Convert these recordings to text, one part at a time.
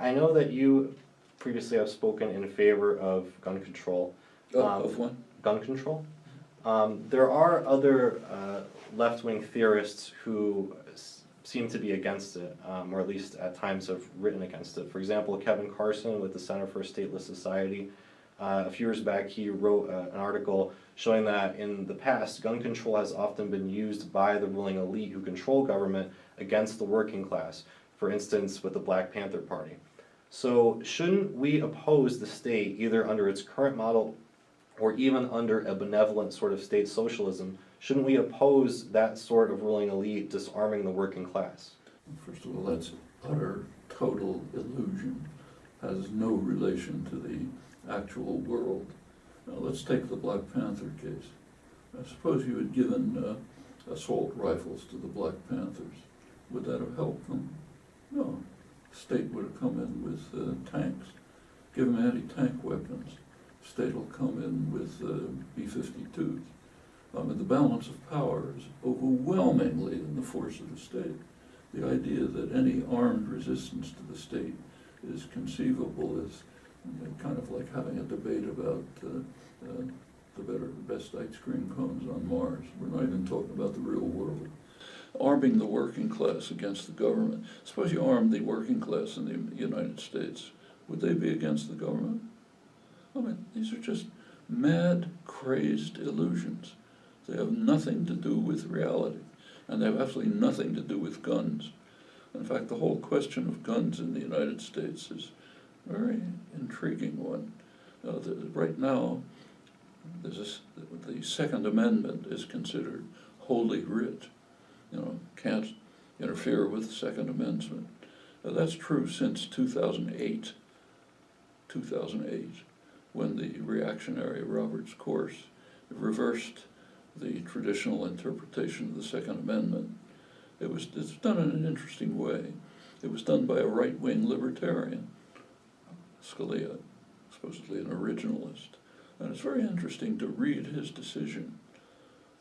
I know that you previously have spoken in favor of gun control. Of what? Gun control. There are other left-wing theorists who seem to be against it, or at least at times have written against it. For example, Kevin Carson with the Center for a Stateless Society. A few years back, he wrote an article showing that in the past, gun control has often been used by the ruling elite who control government against the working class, for instance, with the Black Panther Party. So shouldn't we oppose the state either under its current model or even under a benevolent sort of state socialism? Shouldn't we oppose that sort of ruling elite disarming the working class? First of all, that's utter, total illusion. Has no relation to the actual world. Now let's take the Black Panther case. I suppose you had given assault rifles to the Black Panthers. Would that have helped them? No. The state would have come in with tanks. Give them anti-tank weapons. The state will come in with B-52s. I mean, the balance of power is overwhelmingly in the force of the state. The idea that any armed resistance to the state is conceivable is kind of like having a debate about the best ice cream cones on Mars. We're not even talking about the real world. Arming the working class against the government. Suppose you armed the working class in the United States. Would they be against the government? I mean, these are just mad, crazed illusions. They have nothing to do with reality, and they have absolutely nothing to do with guns. In fact, the whole question of guns in the United States is a very intriguing one. Right now, the Second Amendment is considered holy writ. You know, can't interfere with the Second Amendment. That's true since 2008, when the reactionary Roberts course reversed the traditional interpretation of the Second Amendment. It's done in an interesting way. It was done by a right-wing libertarian, Scalia, supposedly an originalist. And it's very interesting to read his decision.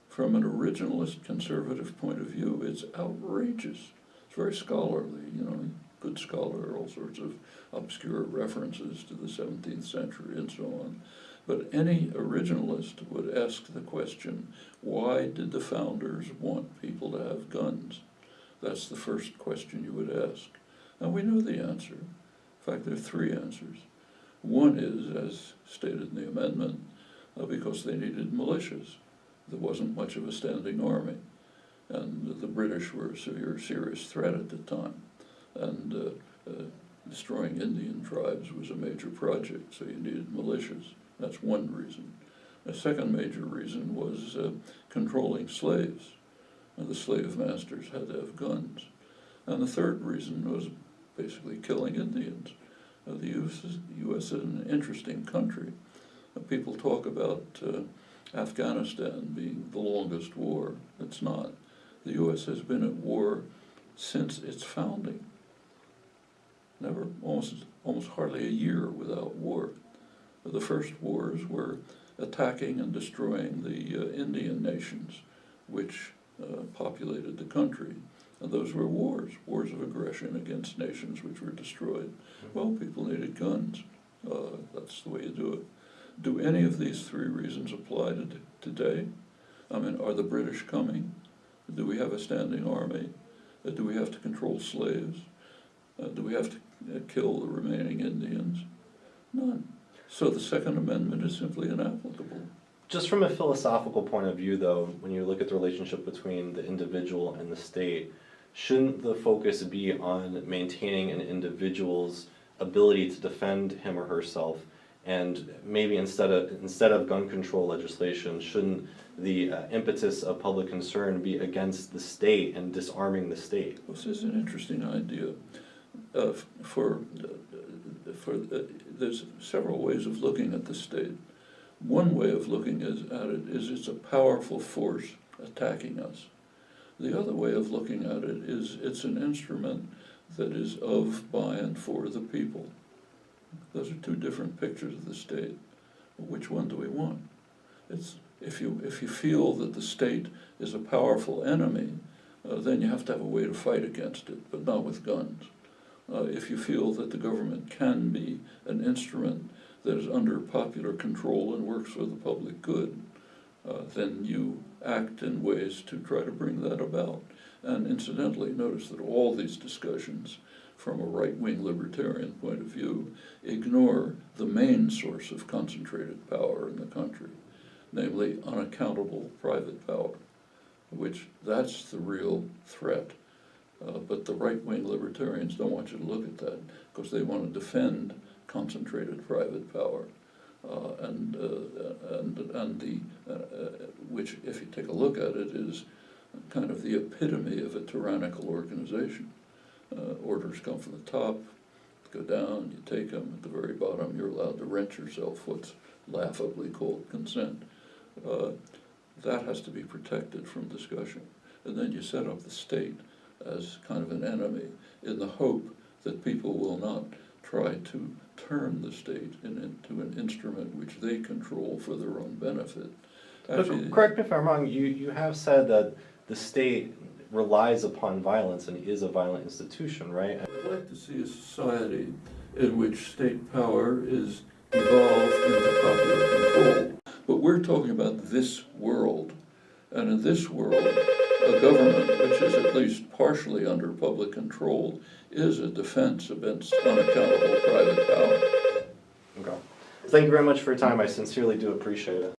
From an originalist conservative point of view, it's outrageous. It's very scholarly, you know, good scholar, all sorts of obscure references to the 17th century and so on. But any originalist would ask the question, why did the founders want people to have guns? That's the first question you would ask. And we know the answer. In fact, there are three answers. One is, as stated in the amendment, because they needed militias. There wasn't much of a standing army. And the British were a serious threat at the time. And destroying Indian tribes was a major project, so you needed militias. That's one reason. A second major reason was controlling slaves. And the slave masters had to have guns. And the third reason was basically killing Indians. The U.S. is an interesting country. People talk about Afghanistan being the longest war. It's not. The U.S. has been at war since its founding. Never, almost hardly a year without war. The first wars were attacking and destroying the Indian nations, which populated the country. And those were wars of aggression against nations which were destroyed. Well, people needed guns. That's the way you do it. Do any of these three reasons apply to today? I mean, are the British coming? Do we have a standing army? Do we have to control slaves? Do we have to kill the remaining Indians? None. So the Second Amendment is simply inapplicable. Just from a philosophical point of view, though, when you look at the relationship between the individual and the state, shouldn't the focus be on maintaining an individual's ability to defend him or herself? And maybe instead of gun control legislation, shouldn't the impetus of public concern be against the state and disarming the state? Well, this is an interesting idea. There's several ways of looking at the state. One way of looking at it is it's a powerful force attacking us. The other way of looking at it is it's an instrument that is of, by, and for the people. Those are two different pictures of the state. Which one do we want? If you feel that the state is a powerful enemy, then you have to have a way to fight against it, but not with guns. If you feel that the government can be an instrument that is under popular control and works for the public good, then you act in ways to try to bring that about. And incidentally, notice that all these discussions from a right-wing libertarian point of view ignore the main source of concentrated power in the country, namely unaccountable private power, which that's the real threat. But the right-wing libertarians don't want you to look at that because they want to defend concentrated private power, which, if you take a look at it, is kind of the epitome of a tyrannical organization. Orders come from the top, go down, you take them, at the very bottom you're allowed to rent yourself what's laughably called consent. That has to be protected from discussion. And then you set up the state as kind of an enemy in the hope that people will not try to turn the state into an instrument which they control for their own benefit. Actually, correct me if I'm wrong, you have said that the state relies upon violence and is a violent institution, right? I'd like to see a society in which state power is evolved into popular control. But we're talking about this world, and in this world, a government which is at least partially under public control is a defense against unaccountable private power. Okay. Thank you very much for your time. I sincerely do appreciate it.